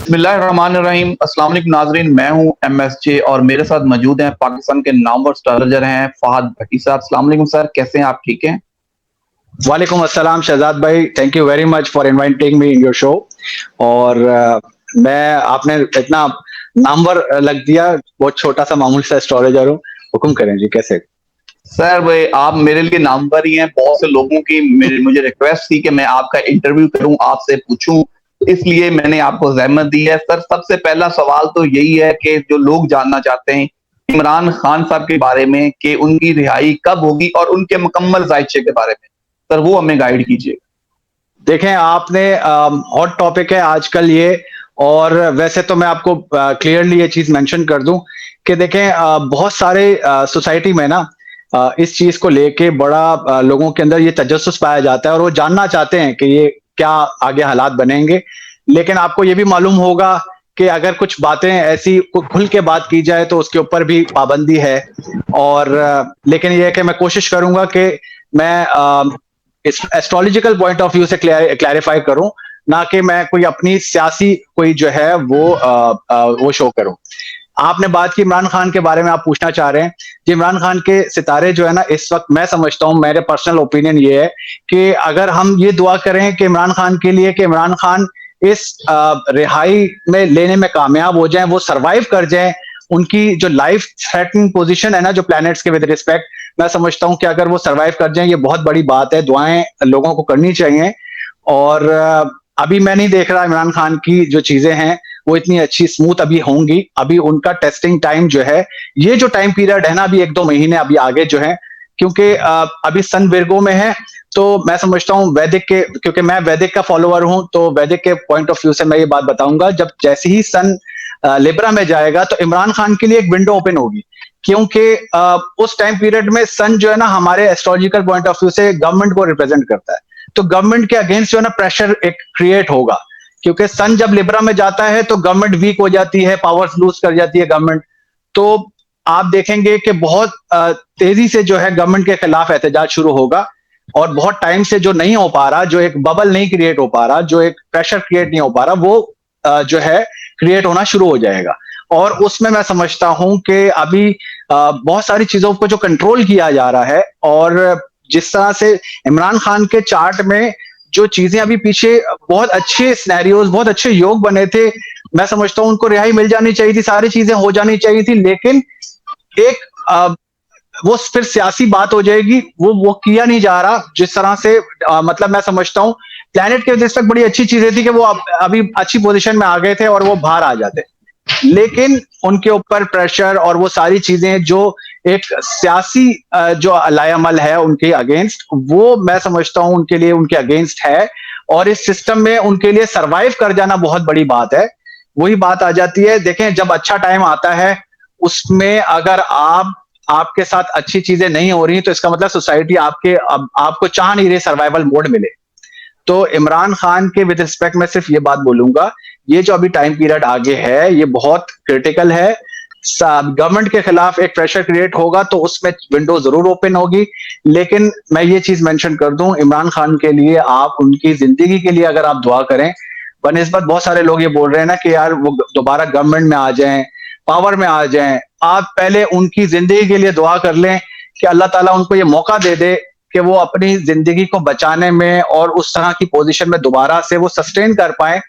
बिस्मिल्लाहिर्रहमानिर्रहीम। अस्सलाम वालेकुम नाज़रीन, मैं हूं एमएसजे और मेरे साथ मौजूद हैं पाकिस्तान के नामवर स्टारर हैं फहद भट्टी साहब। अस्सलाम वालेकुम सर, कैसे हैं आप? ठीक हैं? वालेकुम अस्सलाम शहजाद भाई, thank you very much for inviting me in your show. और मैं आपने इतना नामवर लग दिया, बहुत छोटा सा मामूली सा एस्ट्रोलॉजर हूँ। हुक्म करें जी, कैसे? सर भाई आप मेरे लिए नामवर ही हैं। बहुत से लोगों की मुझे रिक्वेस्ट थी कि मैं आपका इंटरव्यू करूं, आपसे पूछूं, इसलिए मैंने आपको ज़हमत दी है। सर सबसे पहला सवाल तो यही है कि जो लोग जानना चाहते हैं इमरान खान साहब के बारे में कि उनकी रिहाई कब होगी और उनके मुकम्मल जायचे के बारे में, सर वो हमें गाइड कीजिए। देखें, आपने हॉट टॉपिक है आजकल ये। और वैसे तो मैं आपको क्लियरली ये चीज मेंशन कर दूं कि देखें, बहुत सारे सोसाइटी में ना इस चीज को लेके बड़ा लोगों के अंदर ये तजस्सुस पाया जाता है और वो जानना चाहते हैं कि ये क्या आगे हालात बनेंगे। लेकिन आपको ये भी मालूम होगा कि अगर कुछ बातें ऐसी खुल के बात की जाए तो उसके ऊपर भी पाबंदी है। और लेकिन ये है कि मैं कोशिश करूंगा कि मैं इस एस्ट्रोलॉजिकल पॉइंट ऑफ व्यू से क्लैरिफाई करूं, ना कि मैं कोई अपनी सियासी कोई जो है वो शो करूं। आपने बात की इमरान खान के बारे में, आप पूछना चाह रहे हैं कि इमरान खान के सितारे जो है ना, इस वक्त मैं समझता हूं, मेरे पर्सनल ओपिनियन ये है कि अगर हम ये दुआ करें कि इमरान खान के लिए कि इमरान खान इस रिहाई में लेने में कामयाब हो जाएं, वो सरवाइव कर जाएं। उनकी जो लाइफ थ्रेटनिंग पोजीशन है ना, जो प्लैनेट्स के विद रिस्पेक्ट, मैं समझता हूं कि अगर वो सरवाइव कर जाएं, ये बहुत बड़ी बात है। दुआएं लोगों को करनी चाहिए। और अभी मैं नहीं देख रहा इमरान खान की जो चीजें हैं वो इतनी अच्छी स्मूथ अभी होंगी। अभी उनका टेस्टिंग टाइम जो है, ये जो टाइम पीरियड है ना, अभी 1-2 महीने अभी आगे जो है, क्योंकि अभी सन विर्गो में है। तो मैं समझता हूँ वैदिक के, क्योंकि मैं वैदिक का फॉलोअर हूं, तो वैदिक के पॉइंट ऑफ व्यू से मैं ये बात बताऊंगा, जब जैसे ही सन लिब्रा में जाएगा तो इमरान खान के लिए एक विंडो ओपन होगी। क्योंकि उस टाइम पीरियड में सन जो है ना, हमारे एस्ट्रोलॉजिकल पॉइंट ऑफ व्यू से गवर्नमेंट को रिप्रेजेंट करता है। तो गवर्नमेंट के अगेंस्ट जो है ना प्रेशर एक क्रिएट होगा, क्योंकि सन जब लिब्रा में जाता है तो गवर्नमेंट वीक हो जाती है, पावर्स लूज कर जाती है गवर्नमेंट। तो आप देखेंगे कि बहुत तेजी से जो है गवर्नमेंट के खिलाफ एहतजाज शुरू होगा। और बहुत टाइम से जो नहीं हो पा रहा, जो एक बबल नहीं क्रिएट हो पा रहा, जो एक प्रेशर क्रिएट नहीं हो पा रहा, वो जो है क्रिएट होना शुरू हो जाएगा। और उसमें मैं समझता हूं कि अभी बहुत सारी चीजों को जो कंट्रोल किया जा रहा है, और जिस तरह से इमरान खान के चार्ट में जो चीजें अभी पीछे बहुत अच्छे सिनेरियोज, बहुत अच्छे योग बने थे, मैं समझता हूं उनको रिहाई मिल जानी चाहिए थी, सारी चीजें हो जानी चाहिए थी। लेकिन एक वो फिर सियासी बात हो जाएगी, वो किया नहीं जा रहा जिस तरह से मतलब मैं समझता हूं प्लेनेट के जिस तक बड़ी अच्छी चीजें थी कि वो अभी अच्छी पोजीशन में आ गए थे और वो बाहर आ जाते। लेकिन उनके ऊपर प्रेशर और वो सारी चीजें जो एक सियासी जो लायामल है उनके अगेंस्ट, वो मैं समझता हूं उनके लिए, उनके अगेंस्ट है। और इस सिस्टम में उनके लिए सरवाइव कर जाना बहुत बड़ी बात है। वही बात आ जाती है, देखें जब अच्छा टाइम आता है उसमें अगर आपके साथ अच्छी चीजें नहीं हो रही तो इसका मतलब सोसाइटी आपको चाह नहीं रही सर्वाइवल मोड मिले। तो इमरान खान के विद रिस्पेक्ट मैं सिर्फ ये बात बोलूंगा, ये जो अभी टाइम पीरियड आगे है ये बहुत क्रिटिकल है। गवर्नमेंट के खिलाफ एक प्रेशर क्रिएट होगा तो उसमें विंडो जरूर ओपन होगी। लेकिन मैं ये चीज मेंशन कर दूं, इमरान खान के लिए आप उनकी जिंदगी के लिए अगर आप दुआ करें, बनिस्बत बहुत सारे लोग ये बोल रहे हैं ना कि यार वो दोबारा गवर्नमेंट में आ जाएं, पावर में आ जाएं, आप पहले उनकी जिंदगी के लिए दुआ कर लें कि अल्लाह ताला उनको ये मौका दे दे कि वो अपनी जिंदगी को बचाने में और उस तरह की पोजीशन में दोबारा से वो सस्टेन कर पाए,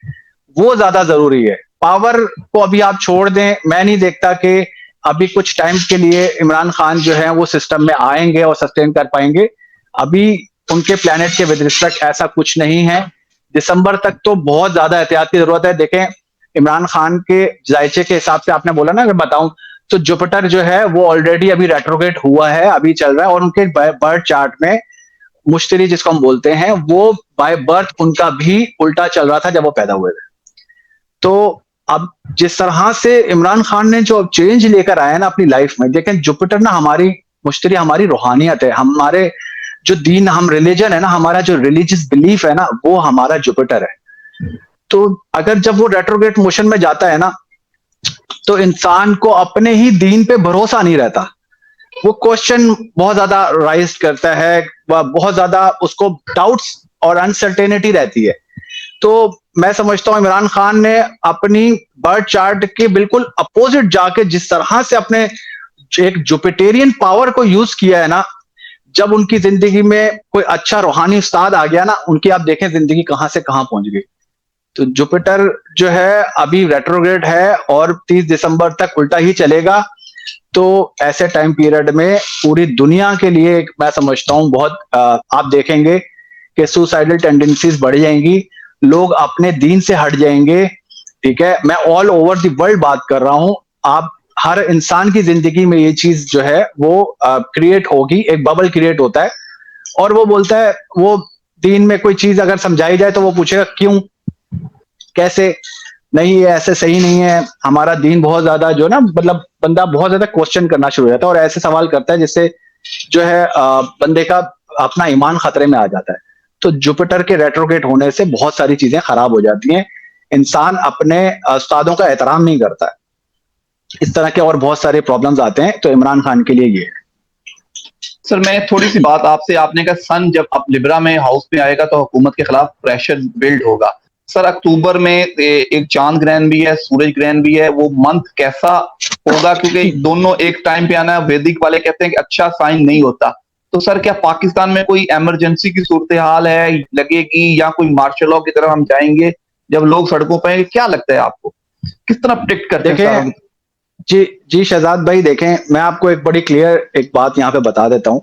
वो ज्यादा जरूरी है। पावर को अभी आप छोड़ दें, मैं नहीं देखता कि अभी कुछ टाइम के लिए इमरान खान जो है वो सिस्टम में आएंगे और सस्टेन कर पाएंगे। अभी उनके प्लेनेट के विद रिस्पेक्ट ऐसा कुछ नहीं है। दिसंबर तक तो बहुत ज्यादा एहतियात की जरूरत है। देखें इमरान खान के जायचे के हिसाब से आपने बोला ना, अगर बताऊं तो जुपिटर जो है वो ऑलरेडी अभी रेट्रोग्रेड हुआ है, अभी चल रहा है। और उनके बर्थ चार्ट में मुश्तरी जिसको हम बोलते हैं, वो बाय बर्थ उनका भी उल्टा चल रहा था जब वो पैदा हुए थे। तो अब जिस तरह से इमरान खान ने जो चेंज लेकर आया ना अपनी लाइफ में, देखें जुपिटर ना हमारी मुश्तरी, हमारी रूहानियत है, हमारे जो दीन, हम रिलीजन है ना, हमारा जो रिलीजियस बिलीफ है ना, वो हमारा जुपिटर है। तो अगर जब वो रेट्रोग्रेड मोशन में जाता है ना, तो इंसान को अपने ही दीन पे भरोसा नहीं रहता। वो क्वेश्चन बहुत ज्यादा राइज करता है, बहुत ज्यादा उसको डाउट्स और अनसर्टेनिटी रहती है। तो मैं समझता हूं इमरान खान ने अपनी बर्थ चार्ट के बिल्कुल अपोजिट जाके जिस तरह से अपने एक जुपिटेरियन पावर को यूज किया है ना, जब उनकी जिंदगी में कोई अच्छा रूहानी उस्ताद आ गया ना, उनकी आप देखें जिंदगी कहां से कहां पहुंच गई। तो जुपिटर जो है अभी रेट्रोग्रेड है और 30 दिसंबर तक उल्टा ही चलेगा। तो ऐसे टाइम पीरियड में पूरी दुनिया के लिए मैं समझता हूं बहुत आप देखेंगे कि सुसाइडल टेंडेंसीज बढ़ जाएंगी, लोग अपने दीन से हट जाएंगे। ठीक है, मैं ऑल ओवर द वर्ल्ड बात कर रहा हूं। आप हर इंसान की जिंदगी में ये चीज जो है वो क्रिएट होगी, एक बबल क्रिएट होता है और वो बोलता है, वो दीन में कोई चीज अगर समझाई जाए तो वो पूछेगा क्यों, कैसे, नहीं ये ऐसे सही नहीं है। हमारा दीन बहुत ज्यादा जो ना, मतलब बंदा बहुत ज्यादा क्वेश्चन करना शुरू हो जाता है और ऐसे सवाल करता है जिससे जो है बंदे का अपना ईमान खतरे में आ जाता है। तो जुपिटर के रेट्रोग्रेड होने से बहुत सारी चीजें खराब हो जाती हैं, इंसान अपने उस्तादों का एहतराम नहीं करता है, इस तरह के और बहुत सारे प्रॉब्लम्स आते हैं। तो इमरान खान के लिए ये है। सर मैं थोड़ी सी बात आपसे, आपने कहा सन जब अब लिब्रा में हाउस में आएगा तो हुकूमत के खिलाफ प्रेशर बिल्ड होगा। सर अक्टूबर में एक चांद ग्रहण भी है, सूरज ग्रहण भी है, वो मंथ कैसा होगा? क्योंकि दोनों एक टाइम पे आना है, वैदिक वाले कहते हैं कि अच्छा साइन नहीं होता। तो सर क्या पाकिस्तान में कोई इमरजेंसी की सूरत हाल है लगेगी, या कोई मार्शल लॉ की तरफ हम जाएंगे जब लोग सड़कों पर? क्या लगता है आपको, किस तरह प्रिडिक्ट करते हैं सारा? जी जी शहजाद भाई, देखें मैं आपको एक बड़ी क्लियर एक बात यहाँ पे बता देता हूं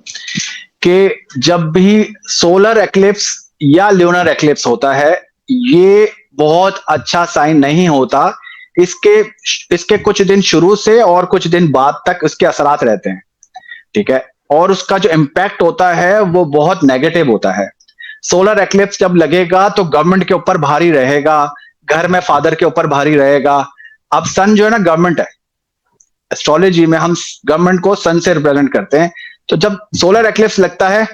कि जब भी सोलर एक्लिप्स या ल्यूनर एक्लिप्स होता है, ये बहुत अच्छा साइन नहीं होता। इसके इसके कुछ दिन शुरू से और कुछ दिन बाद तक इसके असरात रहते हैं। ठीक है, और उसका जो इम्पैक्ट होता है वो बहुत नेगेटिव होता है। सोलर एक्लिप्स जब लगेगा तो गवर्नमेंट के ऊपर भारी रहेगा, घर में फादर के ऊपर भारी रहेगा। अब सन जो है ना गवर्नमेंट है, एस्ट्रोलॉजी में हम गवर्नमेंट को सन से रिप्रेजेंट करते हैं। तो जब सोलर एक्लिप्स लगता है,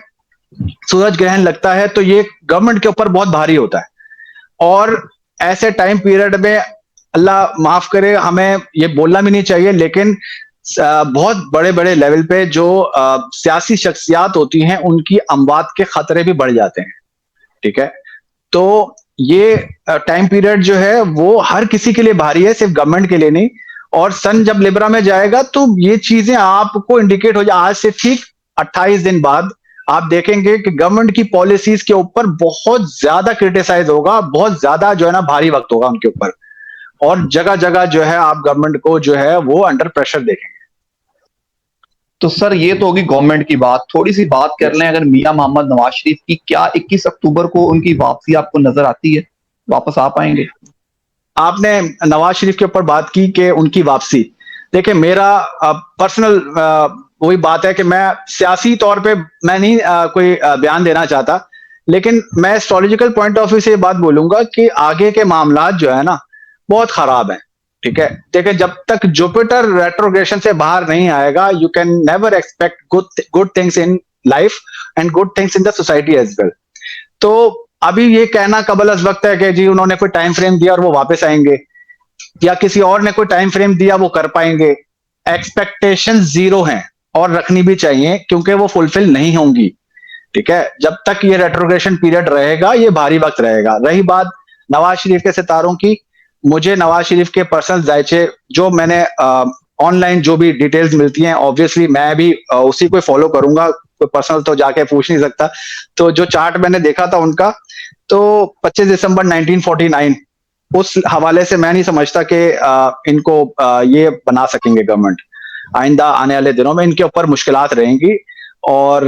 सूरज ग्रहण लगता है, तो ये गवर्नमेंट के ऊपर बहुत भारी होता है। और ऐसे टाइम पीरियड में अल्लाह माफ करे, हमें ये बोलना भी नहीं चाहिए, लेकिन बहुत बड़े बड़े लेवल पे जो सियासी शख्सियात होती हैं उनकी अमवात के खतरे भी बढ़ जाते हैं। ठीक है, तो ये टाइम पीरियड जो है वो हर किसी के लिए भारी है, सिर्फ गवर्नमेंट के लिए नहीं। और सन जब लिब्रा में जाएगा तो ये चीजें आपको इंडिकेट हो जाए। आज से ठीक 28 दिन बाद आप देखेंगे कि गवर्नमेंट की पॉलिसीज के ऊपर बहुत ज्यादा क्रिटिसाइज होगा, बहुत ज्यादा जो है ना भारी वक्त होगा उनके ऊपर, और जगह जगह जो है आप गवर्नमेंट को जो है वो अंडर प्रेशर देखेंगे। तो सर ये तो होगी गवर्नमेंट की बात। थोड़ी सी बात कर लें अगर मियां मोहम्मद नवाज शरीफ की, क्या 21 अक्टूबर को उनकी वापसी आपको नजर आती है, वापस आ पाएंगे? आपने नवाज शरीफ के ऊपर बात की कि उनकी वापसी, देखिए मेरा पर्सनल वही बात है कि मैं सियासी तौर पे मैं नहीं कोई बयान देना चाहता, लेकिन मैं एस्ट्रोलॉजिकल पॉइंट ऑफ व्यू से ये बात बोलूंगा कि आगे के मामलात जो है ना बहुत खराब है। ठीक है, देखिए जब तक जुपिटर रेट्रोग्रेशन से बाहर नहीं आएगा, you can never expect good things in life and good things in the society as well. तो अभी ये कहना कबल अज वक्त है कि जी उन्होंने कोई टाइम फ्रेम दिया और वो वापस आएंगे, या किसी और ने कोई टाइम फ्रेम दिया वो कर पाएंगे। एक्सपेक्टेशन जीरो हैं और रखनी भी चाहिए, क्योंकि वो फुलफिल नहीं होंगी। ठीक है, जब तक ये रेट्रोग्रेशन पीरियड रहेगा ये भारी वक्त रहेगा। रही बात नवाज शरीफ के सितारों की, मुझे नवाज शरीफ के पर्सनल जायचे जो मैंने ऑनलाइन जो भी डिटेल्स मिलती हैं, ऑब्वियसली मैं भी उसी को फॉलो करूंगा, कोई पर्सनल तो जाके पूछ नहीं सकता। तो जो चार्ट मैंने देखा था उनका, तो 25 दिसंबर 1949, उस हवाले से मैं नहीं समझता कि इनको ये बना सकेंगे गवर्नमेंट। आइंदा आने वाले दिनों में इनके ऊपर मुश्किलात रहेंगी और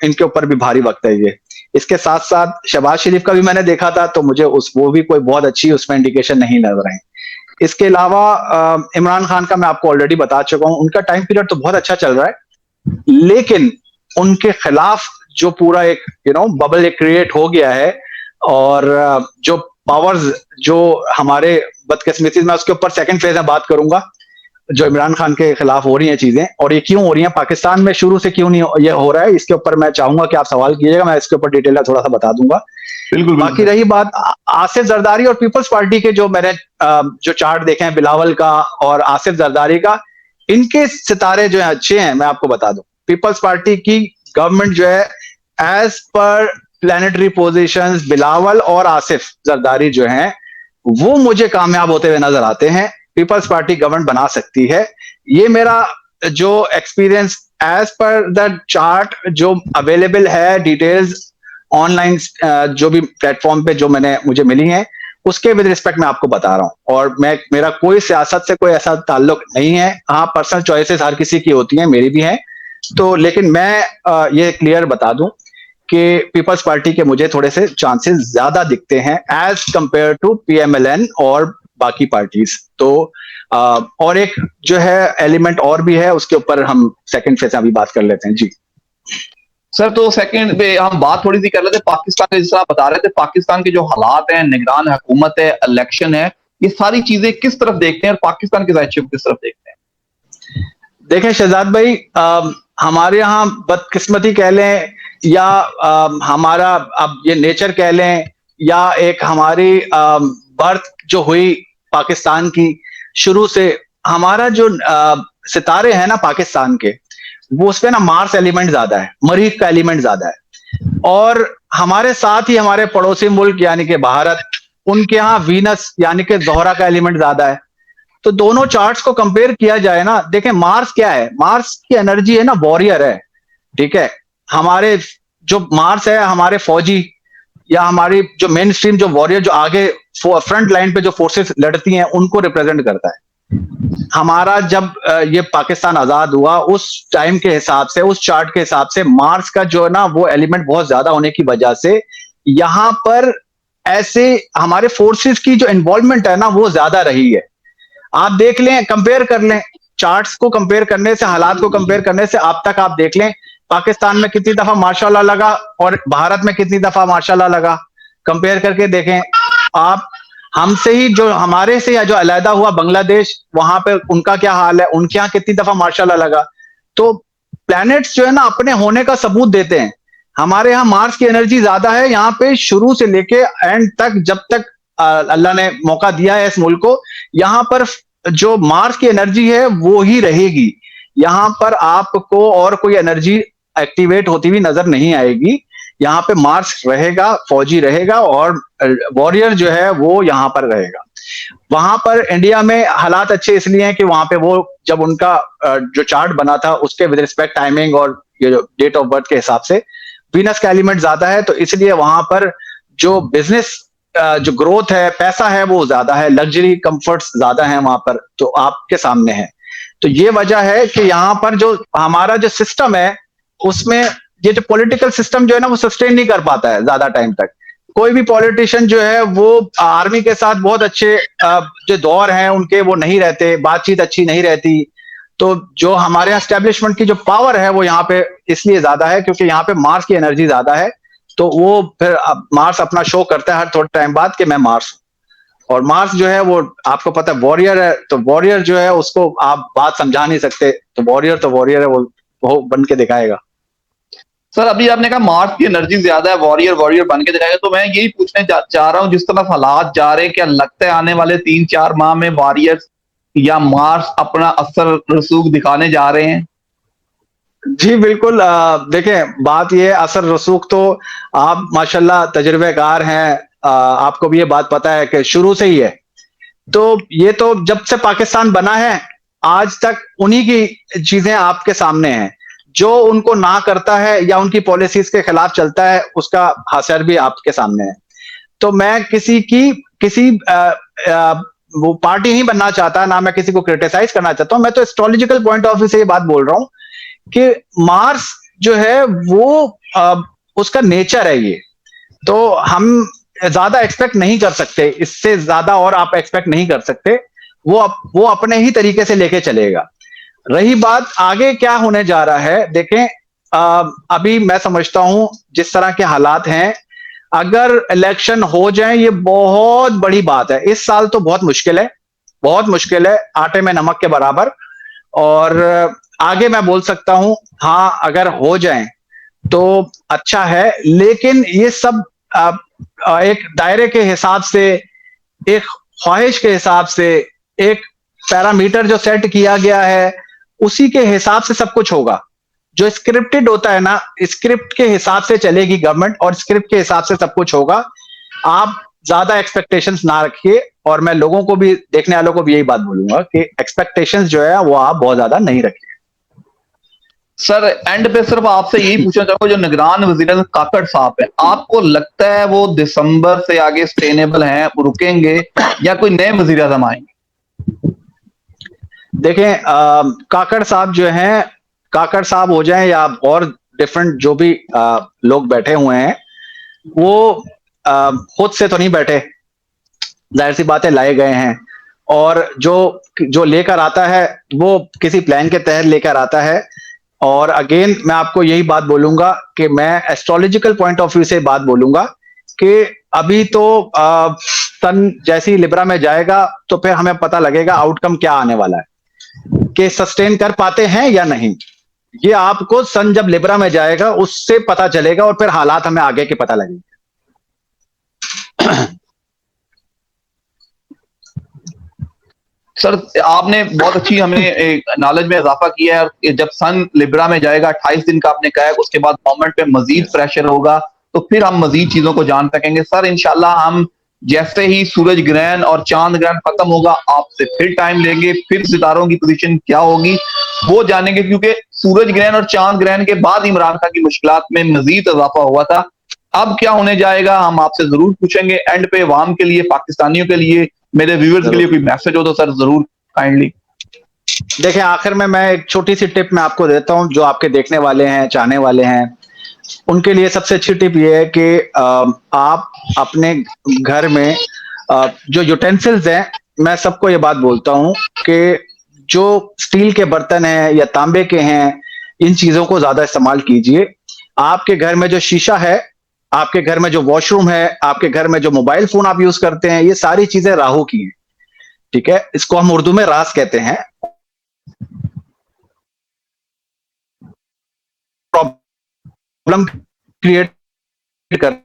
इनके ऊपर भी भारी वक्त है ये। इसके साथ साथ शहबाज शरीफ का भी मैंने देखा था, तो मुझे वो भी कोई बहुत अच्छी उसमें इंडिकेशन नहीं नजर आई। इसके अलावा इमरान खान का मैं आपको ऑलरेडी बता चुका हूं, उनका टाइम पीरियड तो बहुत अच्छा चल रहा है, लेकिन उनके खिलाफ जो पूरा एक बबल एक क्रिएट हो गया है, और जो पावर्स जो हमारे बदकिस्मती में, उसके ऊपर सेकंड फेज में बात करूंगा, जो इमरान खान के खिलाफ हो रही हैं चीजें, और ये क्यों हो रही हैं, पाकिस्तान में शुरू से क्यों नहीं ये हो रहा है, इसके ऊपर मैं चाहूंगा कि आप सवाल कीजिएगा, मैं इसके ऊपर डिटेल थोड़ा सा बता दूंगा। बिल्कुल। बाकी रही बात आसिफ जरदारी और पीपल्स पार्टी के, जो मैंने जो चार्ट देखे हैं बिलावल का और आसिफ जरदारी का, इनके सितारे जो है अच्छे हैं। मैं आपको बता दूं, पीपल्स पार्टी की गवर्नमेंट जो है as per planetary positions Bilawal और आसिफ जरदारी जो हैं वो मुझे कामयाब होते हुए नजर आते हैं। पीपल्स पार्टी गवर्नमेंट बना सकती है, ये मेरा जो experience as per the chart जो अवेलेबल है, डिटेल्स ऑनलाइन जो भी प्लेटफॉर्म पे जो मुझे मिली हैं उसके विद रिस्पेक्ट मैं आपको बता रहा हूं। और मेरा कोई सियासत से कोई ऐसा ताल्लुक नहीं है। हाँ, पर्सनल चॉइसेस हर किसी की होती हैं, मेरी भी है। तो लेकिन मैं ये क्लियर बता दूं कि पीपल्स पार्टी के मुझे थोड़े से चांसेस ज्यादा दिखते हैं एज कंपेयर टू पीएमएलएन और बाकी पार्टीज। तो और एक जो है एलिमेंट और भी है, उसके ऊपर हम सेकंड फेज में अभी बात कर लेते हैं। जी सर, तो सेकंड पे हम बात थोड़ी सी कर लेते हैं पाकिस्तान के। जिस तरह आप बता रहे थे, पाकिस्तान के जो हालात हैं, निगरान हुकूमत है, इलेक्शन है, ये सारी चीजें किस तरफ देखते हैं और पाकिस्तान के दायित्व को किस तरफ देखते हैं? देखें शहजाद भाई, हमारे यहाँ बदकिस्मती कह लें या हमारा अब ये नेचर कह लें या एक हमारी बर्थ जो हुई पाकिस्तान की, शुरू से हमारा जो सितारे हैं ना पाकिस्तान के, वो उसपे ना मार्स एलिमेंट ज्यादा है, मरीख का एलिमेंट ज्यादा है। और हमारे साथ ही हमारे पड़ोसी मुल्क यानी कि भारत, उनके यहाँ वीनस यानी कि जोहरा का एलिमेंट ज्यादा है। तो दोनों चार्ट्स को कंपेयर किया जाए ना, देखें मार्स क्या है, मार्स की एनर्जी है ना वॉरियर है, ठीक है। हमारे जो मार्स है, हमारे फौजी या हमारी जो मेन स्ट्रीम जो वॉरियर जो आगे फ्रंट लाइन पे जो फोर्सेस लड़ती हैं उनको रिप्रेजेंट करता है। हमारा जब ये पाकिस्तान आजाद हुआ उस टाइम के हिसाब से, उस चार्ट के हिसाब से मार्स का जो है ना वो एलिमेंट बहुत ज्यादा होने की वजह से यहां पर ऐसे हमारे फोर्सेस की जो इन्वॉल्वमेंट है ना वो ज्यादा रही है। आप देख लें, कंपेयर कर लें, चार्ट्स को कंपेयर करने से, हालात को कंपेयर करने से आप तक आप देख लें पाकिस्तान में कितनी दफा मार्शल लॉ लगा और भारत में कितनी दफा मार्शल लॉ लगा। कंपेयर करके देखें आप। हमसे ही जो हमारे से या जो अलहदा हुआ बांग्लादेश, वहां पे उनका क्या हाल है, उनके यहाँ कितनी दफा मार्शल लॉ लगा। तो प्लैनेट्स जो है ना अपने होने का सबूत देते हैं। हमारे यहाँ मार्स की एनर्जी ज्यादा है, यहाँ पे शुरू से लेके एंड तक, जब तक अल्लाह ने मौका दिया है इस मुल्क को, यहाँ पर जो मार्स की एनर्जी है वो ही रहेगी। यहाँ पर आपको और कोई एनर्जी एक्टिवेट होती हुई नजर नहीं आएगी। यहाँ पे मार्स रहेगा, फौजी रहेगा और वॉरियर जो है वो यहाँ पर रहेगा। वहां पर इंडिया में हालात अच्छे इसलिए हैं कि वहां पे वो जब उनका जो चार्ट बना था उसके विद रिस्पेक्ट टाइमिंग और ये जो डेट ऑफ बर्थ के हिसाब से वीनस का एलिमेंट ज्यादा है, तो इसलिए वहां पर जो बिजनेस जो ग्रोथ है, पैसा है वो ज्यादा है, लग्जरी कंफर्ट्स ज्यादा है वहां पर, तो आपके सामने है। तो ये वजह है कि यहाँ पर जो हमारा जो सिस्टम है उसमें ये जो पॉलिटिकल सिस्टम जो है ना वो सस्टेन नहीं कर पाता है ज्यादा टाइम तक। कोई भी पॉलिटिशियन जो है वो आर्मी के साथ बहुत अच्छे जो दौर हैं उनके वो नहीं रहते, बातचीत अच्छी नहीं रहती। तो जो हमारे यहाँ स्टैब्लिशमेंट की जो पावर है वो यहाँ पे इसलिए ज्यादा है क्योंकि यहाँ पे मार्स की एनर्जी ज्यादा है। तो वो फिर मार्स अपना शो करता है हर थोड़े टाइम बाद कि मैं मार्स हूं। और मार्स जो है वो आपको पता है वॉरियर है, तो वॉरियर जो है उसको आप बात समझा नहीं सकते, तो वॉरियर है, वो बन के दिखाएगा। सर, अभी आपने कहा मार्स की एनर्जी ज्यादा है, वॉरियर बन के दिखाएगा, तो मैं यही पूछने चाह रहा हूं, जिस तरह हालात जा रहे हैं, क्या लगता है आने वाले 3-4 माह में वॉरियर या मार्स अपना असर रसूख दिखाने जा रहे हैं? जी बिल्कुल। देखें बात ये असर रसूख तो आप माशाल्लाह तजुर्बेकार हैं, आपको भी ये बात पता है कि शुरू से ही है। तो ये तो जब से पाकिस्तान बना है आज तक उन्हीं की चीजें आपके सामने हैं। जो उनको ना करता है या उनकी पॉलिसीज के खिलाफ चलता है उसका असर भी आपके सामने है। तो मैं किसी वो पार्टी नहीं बनना चाहता, ना मैं किसी को क्रिटिसाइज करना चाहता हूं। मैं तो एस्ट्रोलॉजिकल पॉइंट ऑफ व्यू से ये बात बोल रहा हूं कि मार्स जो है वो उसका नेचर है ये। तो हम ज्यादा एक्सपेक्ट नहीं कर सकते, इससे ज्यादा और आप एक्सपेक्ट नहीं कर सकते। वो अपने ही तरीके से लेके चलेगा। रही बात आगे क्या होने जा रहा है, देखें अभी मैं समझता हूं जिस तरह के हालात हैं, अगर इलेक्शन हो जाए ये बहुत बड़ी बात है। इस साल तो बहुत मुश्किल है, आटे में नमक के बराबर। और आगे मैं बोल सकता हूं हाँ अगर हो जाए तो अच्छा है, लेकिन ये सब एक दायरे के हिसाब से, एक ख्वाहिश के हिसाब से, एक पैरामीटर जो सेट किया गया है उसी के हिसाब से सब कुछ होगा। जो स्क्रिप्टेड होता है ना, स्क्रिप्ट के हिसाब से चलेगी गवर्नमेंट और स्क्रिप्ट के हिसाब से सब कुछ होगा। आप ज्यादा एक्सपेक्टेशंस ना रखिए, और मैं लोगों को भी, देखने वालों को भी यही बात बोलूंगा कि एक्सपेक्टेशंस जो है वो आप बहुत ज्यादा नहीं रखिए। सर एंड पे सिर्फ आपसे यही पूछना चाहूंगा, जो निगरान वजीर काकड़ साहब है, आपको लगता है वो दिसंबर से आगे स्टेनेबल हैं, रुकेंगे, या कोई नए वजीर आजम आएंगे? देखें, काकड़ साहब जो हैं, काकड़ साहब हो जाएं या और डिफरेंट जो भी लोग बैठे हुए हैं, वो खुद से तो नहीं बैठे, जाहिर सी बात है लाए गए हैं, और जो जो लेकर आता है वो किसी प्लान के तहत लेकर आता है। और अगेन मैं आपको यही बात बोलूंगा कि मैं एस्ट्रोलॉजिकल पॉइंट ऑफ व्यू से बात बोलूंगा कि अभी तो सन जैसी लिब्रा में जाएगा तो फिर हमें पता लगेगा आउटकम क्या आने वाला है, कि सस्टेन कर पाते हैं या नहीं। ये आपको सन जब लिब्रा में जाएगा उससे पता चलेगा, और फिर हालात हमें आगे के पता लगेंगे। सर आपने बहुत अच्छी हमें नॉलेज में इजाफा किया है। जब सन लिब्रा में जाएगा 28 दिन का आपने कहा है, उसके बाद गवर्नमेंट पे मजीद प्रेशर होगा, तो फिर हम मजीद चीजों को जान सकेंगे। सर इंशाल्लाह हम जैसे ही सूरज ग्रहण और चांद ग्रहण खत्म होगा, आपसे फिर टाइम लेंगे, फिर सितारों की पोजीशन क्या होगी वो जानेंगे, क्योंकि सूरज ग्रहण और चांद ग्रहण के बाद इमरान खान की मुश्किलात में मजीद इजाफा हुआ था। अब क्या होने जाएगा हम आपसे जरूर पूछेंगे। एंड पे अवाम के लिए, पाकिस्तानियों के लिए, मेरे व्यूअर्स के लिए कोई मैसेज हो तो सर जरूर काइंडली। देखिए, आखिर में मैं एक छोटी सी टिप मैं आपको देता हूं, जो आपके देखने वाले हैं, चाहने वाले हैं, उनके लिए सबसे अच्छी टिप ये है कि आप अपने घर में जो यूटेंसिल्स हैं, मैं सबको ये बात बोलता हूं कि जो स्टील के बर्तन हैं या तांबे के हैं, इन चीजों को ज्यादा इस्तेमाल कीजिए। आपके घर में जो शीशा है, आपके घर में जो वॉशरूम है, आपके घर में जो मोबाइल फोन आप यूज करते हैं, ये सारी चीजें राहु की हैं, ठीक है? इसको हम उर्दू में रास कहते हैं। प्रॉब्लम क्रिएट कर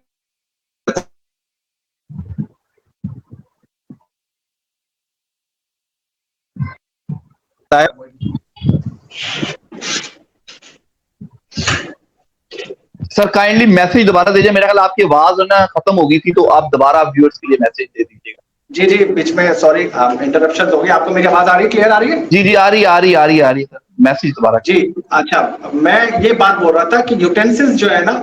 सर काइंडली मैसेज दोबारा दीजिए, मेरा ख्याल आपकी आवाज ना खत्म हो गई थी, तो आप दोबारा व्यूअर्स के लिए मैसेज दे दीजिएगा। जी जी, बीच में सॉरी इंटरप्शन हो गया। आपको मेरी आवाज आ रही है, क्लियर आ रही है? जी जी आ रही है सर, मैसेज दोबारा। जी अच्छा, मैं ये बात बोल रहा था कि यूटेंसिल्स जो है ना,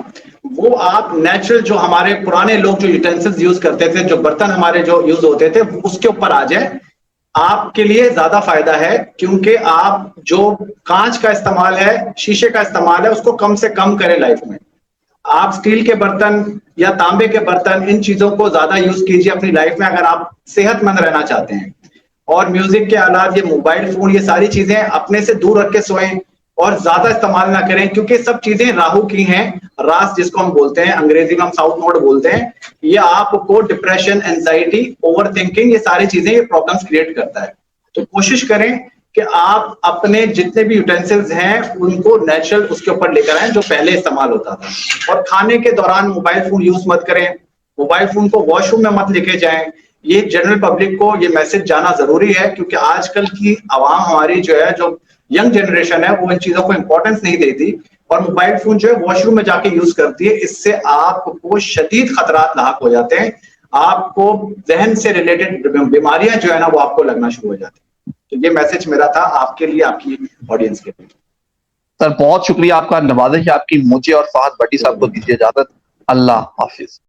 वो आप नेचुरल, जो हमारे पुराने लोग जो यूटेंसिल्स यूज करते थे, जो बर्तन हमारे जो यूज होते थे, उसके ऊपर आ जाए, आपके लिए ज्यादा फायदा है। क्योंकि आप जो कांच का इस्तेमाल है, शीशे का इस्तेमाल है, उसको कम से कम करें लाइफ में। आप स्टील के बर्तन या तांबे के बर्तन, इन चीजों को ज्यादा यूज कीजिए अपनी लाइफ में, अगर आप सेहतमंद रहना चाहते हैं। और म्यूजिक के आलात, ये मोबाइल फोन, ये सारी चीजें अपने से दूर रख के सोएं और ज्यादा इस्तेमाल ना करें, क्योंकि सब चीजें राहु की हैं। रास जिसको हम बोलते हैं, अंग्रेजी में हम साउथ नोड बोलते हैं, ये आपको डिप्रेशन, एंजाइटी, ओवर थिंकिंग, ये सारी चीजें, ये प्रॉब्लम्स क्रिएट करता है। तो कोशिश करें कि आप अपने जितने भी यूटेंसिल्स हैं उनको नेचुरल उसके ऊपर लेकर आए, जो पहले इस्तेमाल होता था। और खाने के दौरान मोबाइल फोन यूज मत करें, मोबाइल फोन को वॉशरूम में मत लेके जाएं। ये जनरल पब्लिक को ये मैसेज जाना जरूरी है, क्योंकि आजकल की आवाम हमारी जो है, जो यंग जनरेशन है, वो इन चीजों को इंपॉर्टेंस नहीं देती और मोबाइल फोन जो है वॉशरूम में जाके यूज करती है। इससे आपको शदीद खतरात लाक हो जाते हैं, आपको जहन से रिलेटेड बीमारियां जो है ना, वो आपको लगना शुरू हो जाती है। तो ये मैसेज मेरा था आपके लिए, आपकी ऑडियंस के लिए। सर बहुत शुक्रिया आपका, नवाजिश आपकी। मुझे और फहद भट्टी साहब को दीजिए इजाजत। अल्लाह हाफिज।